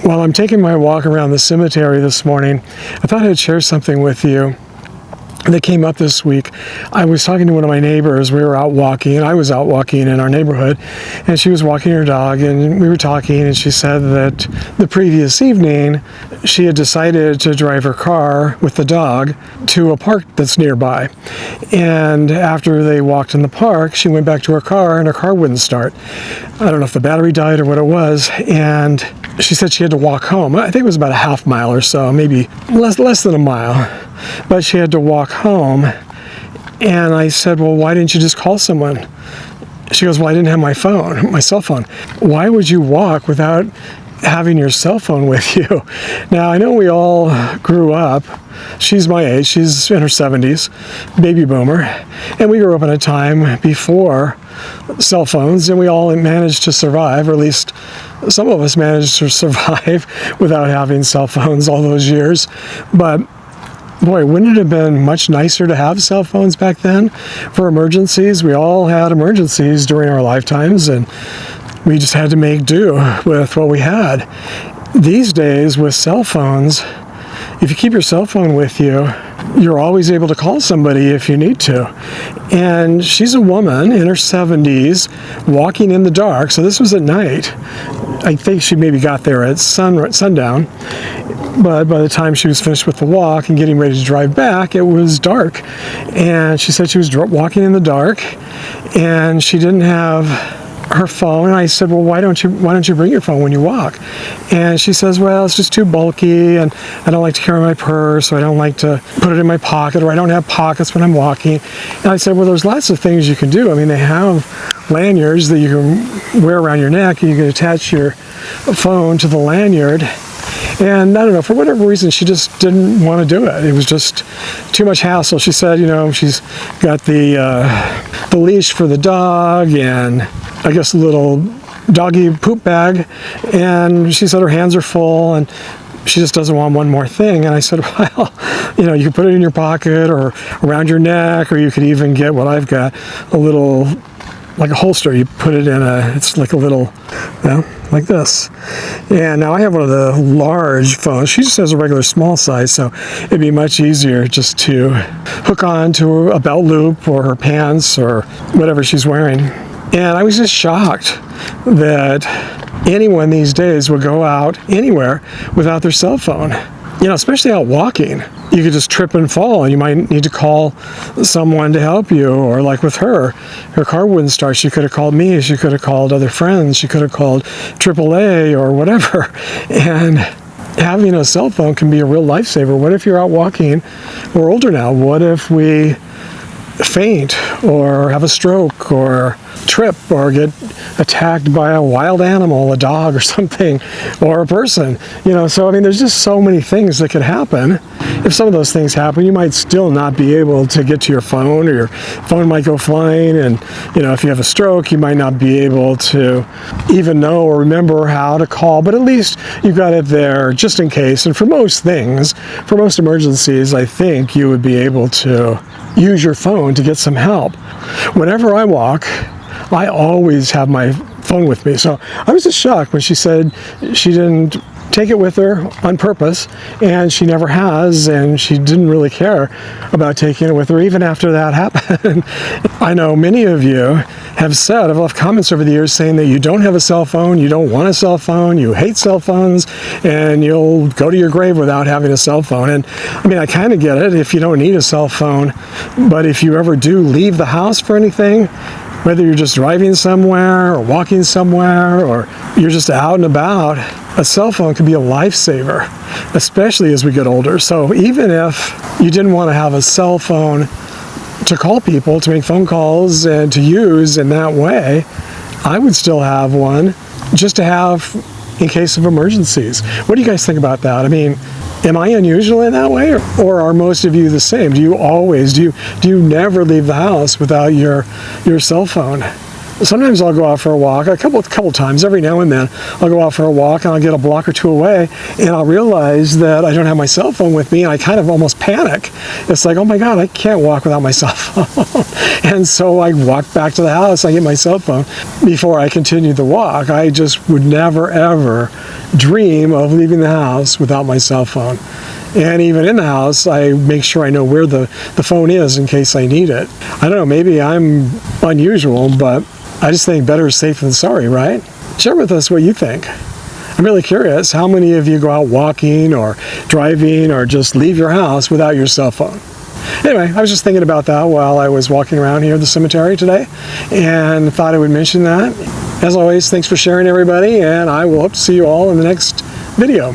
While I'm taking my walk around the cemetery this morning, I thought I'd share something with you that came up this week. I was talking to one of my neighbors. We were out walking, and I was out walking in our neighborhood, and she was walking her dog, and we were talking, and she said that the previous evening she had decided to drive her car with the dog to a park that's nearby. And after they walked in the park, she went back to her car, and her car wouldn't start. I don't know if the battery died or what it was, and she said she had to walk home. I think it was about a half mile or so, maybe less than a mile. But she had to walk home, and I said, well, why didn't you just call someone? She goes, well, I didn't have my cell phone. Why would you walk without having your cell phone with you? Now, I know we all grew up. She's my age. She's in her 70s, baby boomer. And we grew up in a time before cell phones, and we all managed to survive, or at least some of us managed to survive without having cell phones all those years. But boy, wouldn't it have been much nicer to have cell phones back then for emergencies? We all had emergencies during our lifetimes, and we just had to make do with what we had. These days, with cell phones, if you keep your cell phone with you, you're always able to call somebody if you need to. And she's a woman in her 70s walking in the dark. So this was at night. I think she maybe got there at sundown. But by the time she was finished with the walk and getting ready to drive back, it was dark. And she said she was walking in the dark, and she didn't have her phone. And I said, well, why don't you bring your phone when you walk? And she says, well, it's just too bulky, and I don't like to carry my purse, or I don't like to put it in my pocket, or I don't have pockets when I'm walking. And I said, well, there's lots of things you can do. I mean, they have lanyards that you can wear around your neck, and you can attach your phone to the lanyard. And I don't know, for whatever reason, she just didn't want to do it. It was just too much hassle. She said, she's got the leash for the dog, and I guess a little doggy poop bag. And she said her hands are full, and she just doesn't want one more thing. And I said, well, you can put it in your pocket or around your neck, or you could even get what I've got, a little, like a holster. You put it in it's like a little, like this. And now I have one of the large phones. She just has a regular small size, so it'd be much easier just to hook on to a belt loop or her pants or whatever she's wearing. And I was just shocked that anyone these days would go out anywhere without their cell phone. Especially out walking. You could just trip and fall, and you might need to call someone to help you. Or like with her car wouldn't start. She could have called me. She could have called other friends. She could have called AAA or whatever. And having a cell phone can be a real lifesaver. What if you're out walking? We're older now. What if we faint or have a stroke or trip or get attacked by a wild animal, a dog or something, or a person? So I mean, there's just so many things that could happen. If some of those things happen, you might still not be able to get to your phone, or your phone might go flying. And if you have a stroke, you might not be able to even know or remember how to call, but at least you've got it there just in case. And for most things, for most emergencies, I think you would be able to use your phone to get some help. Whenever I walk, I always have my phone with me. So I was just shocked when she said she didn't take it with her on purpose, and she never has, and she didn't really care about taking it with her even after that happened. I know many of you have said, I've left comments over the years saying that you don't have a cell phone, you don't want a cell phone, you hate cell phones, and you'll go to your grave without having a cell phone. And I mean, I kind of get it if you don't need a cell phone, but if you ever do leave the house for anything, whether you're just driving somewhere or walking somewhere, or you're just out and about, a cell phone can be a lifesaver, especially as we get older. So even if you didn't want to have a cell phone to call people, to make phone calls and to use in that way, I would still have one just to have in case of emergencies. What do you guys think about that? I mean, am I unusual in that way, or are most of you the same? Do you never leave the house without your cell phone? Sometimes I'll go out for a walk, a couple times, every now and then. I'll go out for a walk and I'll get a block or two away and I'll realize that I don't have my cell phone with me and I kind of almost panic. It's like, oh my God, I can't walk without my cell phone. And so I walk back to the house, I get my cell phone before I continue the walk. I just would never ever dream of leaving the house without my cell phone. And even in the house, I make sure I know where the phone is in case I need it. I don't know, maybe I'm unusual, but I just think better safe than sorry, right? Share with us what you think. I'm really curious, how many of you go out walking or driving or just leave your house without your cell phone? Anyway, I was just thinking about that while I was walking around here at the cemetery today and thought I would mention that. As always, thanks for sharing, everybody, and I will hope to see you all in the next video.